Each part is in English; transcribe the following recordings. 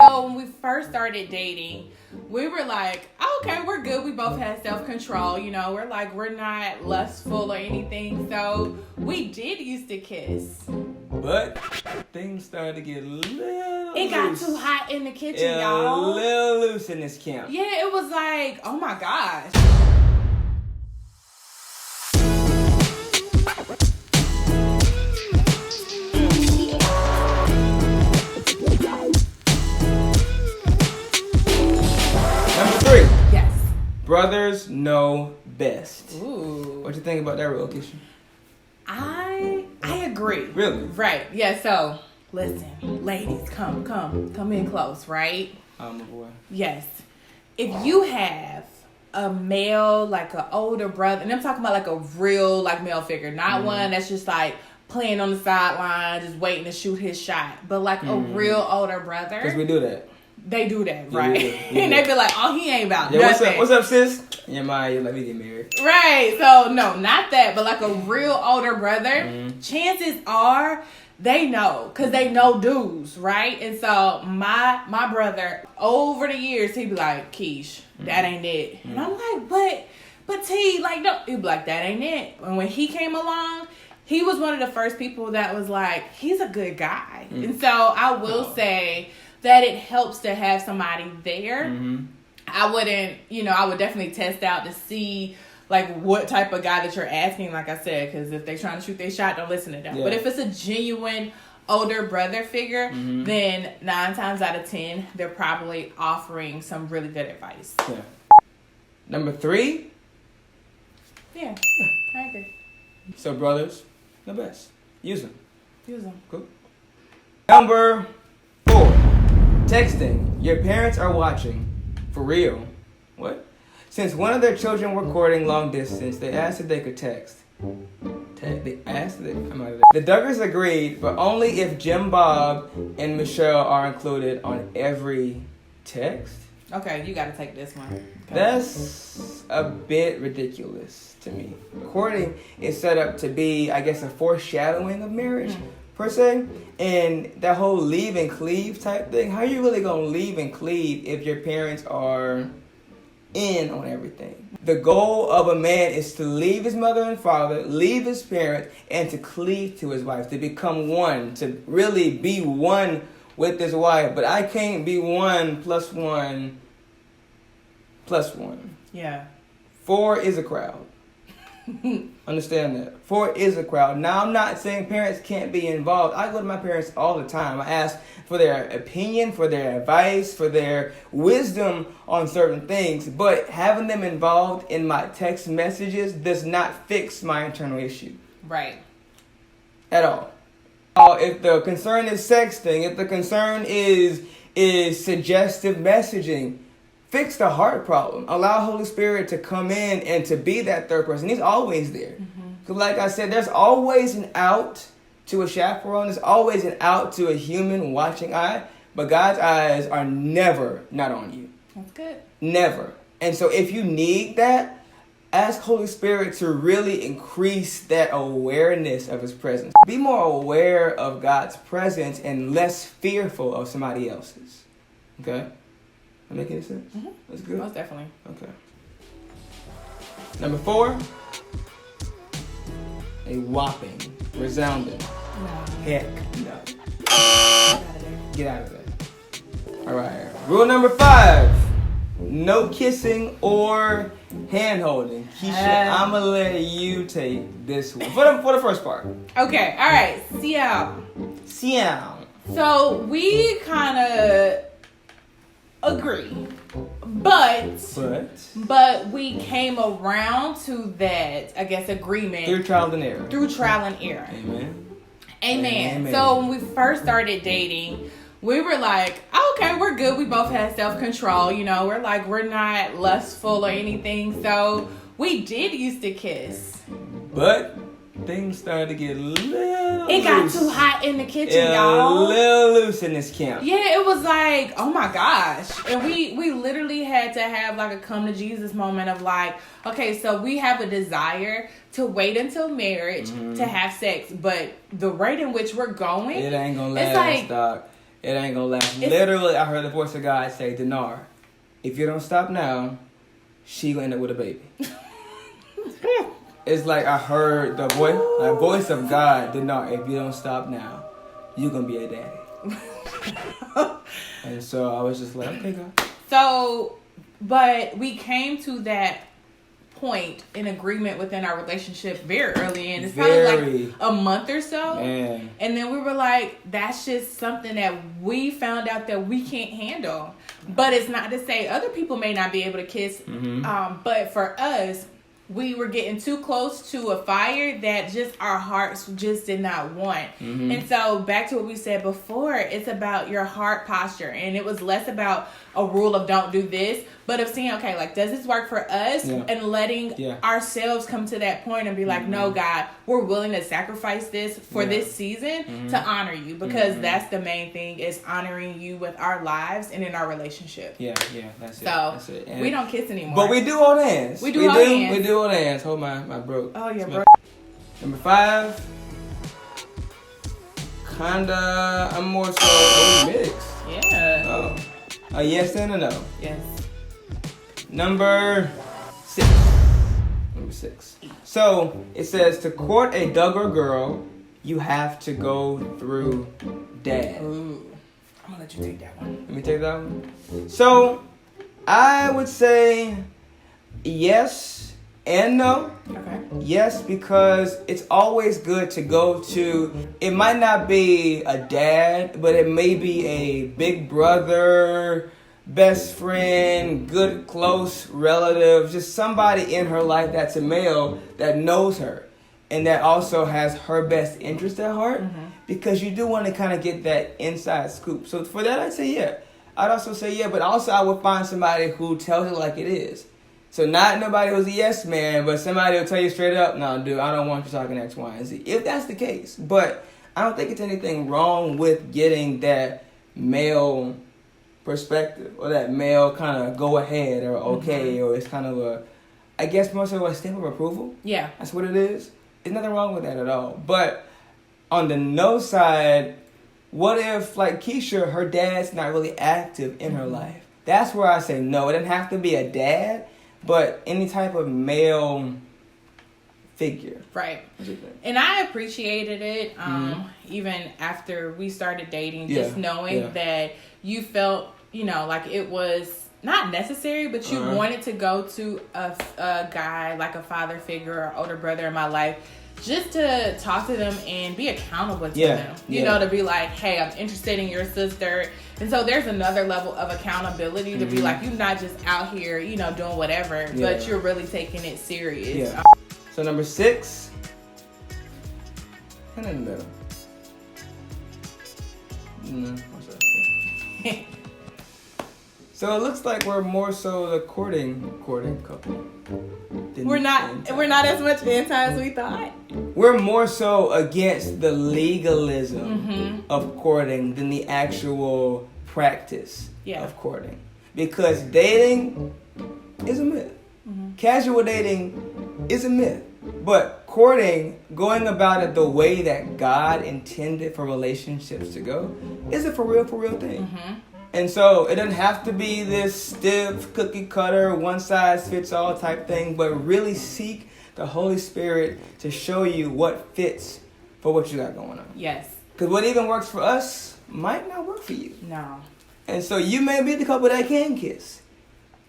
So when we first started dating, we were like, oh, okay, we're good. We both had self-control. You know, we're not lustful or anything. So we did used to kiss. But things started to get a little It got loose. too hot in the kitchen, y'all. A little loose in this camp. Yeah, it was like, oh my gosh. Number 3. Yes. Brothers know best. Ooh. What you think about that rule, Keshia? I agree. Really? Right. Yeah, so listen, ladies, come in close, right? I'm a boy. Yes. If you have a male, like an older brother, and I'm talking about like a real like male figure, not one that's just like playing on the sideline, just waiting to shoot his shot, but like a real older brother. Because we do that. They do that, Yeah, right? we do. And they be like, oh, he ain't about Yeah, nothing. what's up, sis? Yeah, you're like, we get married. Right. So, no, not that, but like a real older brother, chances are they know, because they know dudes, right? And so my brother, over the years, he'd be like, Keish, that ain't it. And I'm like, but T, like, no. He'd be like, that ain't it. And when he came along, he was one of the first people that was like, he's a good guy. And so I will say that it helps to have somebody there. I would definitely test out to see like what type of guy that you're asking, like I said, because if they're trying to shoot their shot, don't listen to them. Yeah. But if it's a genuine older brother figure, then 9 times out of 10, they're probably offering some really good advice. Yeah. Number 3. Yeah, I agree. So brothers, the best. Use them. Use them. Cool. Number 4. Texting. Your parents are watching. For real. What? Since one of their children were courting long distance, they asked if they could text. They asked if I'm out of there. The Duggars agreed, but only if Jim Bob and Michelle are included on every text. Okay, you got to take this one. Okay. That's a bit ridiculous to me. Courting is set up to be, I guess, a foreshadowing of marriage, per se. And that whole leave and cleave type thing, how are you really going to leave and cleave if your parents are in on everything? The goal of a man is to leave his mother and father, leave his parents, and to cleave to his wife, to become one, to really be one with his wife. But I can't be 1 plus 1 plus 1. Yeah. 4 is a crowd. Understand that. 4 is a crowd. Now, I'm not saying parents can't be involved. I go to my parents all the time. I ask for their opinion, for their advice, for their wisdom on certain things. But having them involved in my text messages does not fix my internal issue. Right. At all. If the concern is sexting, if the concern is suggestive messaging, fix the heart problem. Allow Holy Spirit to come in and to be that third person. He's always there. Because like I said, there's always an out to a chaperone. There's always an out to a human watching eye. But God's eyes are never not on you. That's good. Never. And so if you need that, ask Holy Spirit to really increase that awareness of His presence. Be more aware of God's presence and less fearful of somebody else's. Okay? That make any sense? That's good. Most definitely. Okay. Number 4. A whopping, resounding. No. Heck no. Get out of there. Get out of there. All right. Rule number 5. No kissing or hand holding. Keshia, I'm gonna let you take this one for the first part. Okay. All right. Siam. So we kind of agree, but we came around to that, I guess, agreement Through trial and error. Amen. Amen. So when we first started dating, we were like, okay, we're good. We both had self-control. You know, we're not lustful or anything. So we did used to kiss. But things started to get a little It got loose. too hot in the kitchen, y'all. A little loose in this camp. Yeah, it was like, oh my gosh. And we literally had to have like a come to Jesus moment of like, okay, so we have a desire to wait until marriage to have sex, but the rate in which we're going, It ain't gonna it's last, like, Doc. it ain't gonna last. Literally, I heard the voice of God say, Dinar, if you don't stop now, she gonna end up with a baby. It's like I heard the voice of God, Dinar, if you don't stop now, you gonna be a daddy. And so I was just like, okay, God. So, but we came to that point in agreement within our relationship very early in. It's probably like a month or so. Man. And then we were like, that's just something that we found out that we can't handle. But it's not to say other people may not be able to kiss. But for us, we were getting too close to a fire that just our hearts just did not want. And so back to what we said before, it's about your heart posture. And it was less about a rule of don't do this, but of seeing, okay, like, does this work for us? And letting ourselves come to that point and be like, no, God, we're willing to sacrifice this for this season to honor you, because that's the main thing, is honoring you with our lives and in our relationship. That's it. So That's it. And we don't kiss anymore. But we do hold hands. We do hold hands. We do hold hands. Hold my broke. Oh, yeah, bro. Number 5. Kinda, I'm more so mixed. Yeah. Oh. A yes and a no. Yes. Number 6. So it says, to court a Duggar girl, you have to go through dad. Ooh. I'm gonna let you take that one. Let me take that one. So I would say yes and no. Okay. Yes, because it's always good to go to, it might not be a dad, but it may be a big brother, best friend, good close relative, just somebody in her life that's a male that knows her and that also has her best interest at heart, because you do want to kind of get that inside scoop. So for that, I'd say yeah. I'd also say yeah, but also I would find somebody who tells it like it is. So not nobody who's a yes man, but somebody will tell you straight up, no, dude, I don't want you talking X, Y, and Z. If that's the case. But I don't think it's anything wrong with getting that male perspective or that male kind of go ahead or okay, or it's kind of a, I guess more so a stamp of approval. Yeah. That's what it is. There's nothing wrong with that at all. But on the no side, what if, like Keshia, her dad's not really active in her life? That's where I say no. It doesn't have to be a dad, but any type of male figure. Right. And I appreciated it, even after we started dating, just knowing that you felt, like it was not necessary, but you wanted to go to a guy, like a father figure or older brother in my life, just to talk to them and be accountable to them. You know, to be like, hey, I'm interested in your sister. And so there's another level of accountability to be like, you're not just out here, doing whatever, but you're really taking it serious. Yeah. So number 6, kind of in the middle. So it looks like we're more so the courting couple. We're not as much anti as we thought. We're more so against the legalism of courting than the actual practice of courting. Because dating is a myth. Casual dating is a myth. But courting, going about it the way that God intended for relationships to go, is a for real thing. And so it doesn't have to be this stiff, cookie cutter, one size fits all type thing, but really seek the Holy Spirit to show you what fits for what you got going on. Yes. Because what even works for us might not work for you. No. And so you may be the couple that can kiss.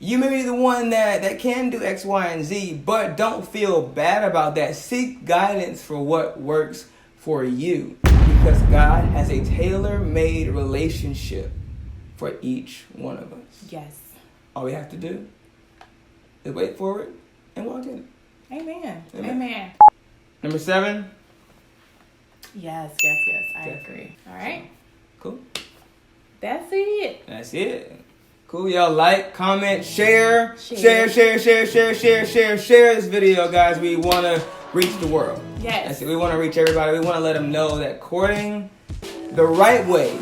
You may be the one that can do X, Y, and Z, but don't feel bad about that. Seek guidance for what works for you, because God has a tailor-made relationship for each one of us. Yes. All we have to do is wait for it and walk in it. Amen. Number 7. Yes. I agree. All right. Cool. That's it. Cool. Y'all like, comment, share this video, guys. We want to reach the world. Yes. That's it. We want to reach everybody. We want to let them know that courting the right way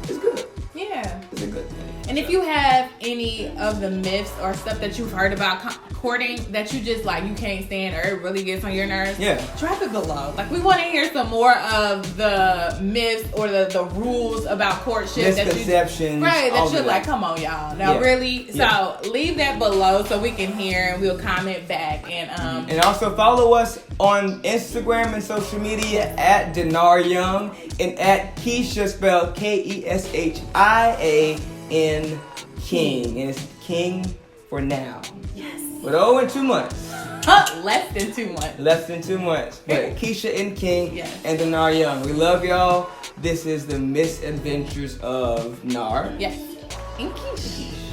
is good. Yeah. It's a good thing. And if you have any of the myths or stuff that you've heard about courting that you just like you can't stand or it really gets on your nerves, drop it below. Like we want to hear some more of the myths or the rules about courtship, misconceptions, that you're like, come on, y'all. Now really, so leave that below so we can hear and we'll comment back. And also follow us on Instagram and social media at Nar Young and at Keshia, spelled Keshia King, and it's King for now. Yes. But 2 months. Less than 2 months. Less than 2 months. But Keshia and King and Nar Young. We love y'all. This is the misadventures of Nar. Yes. And Keshia.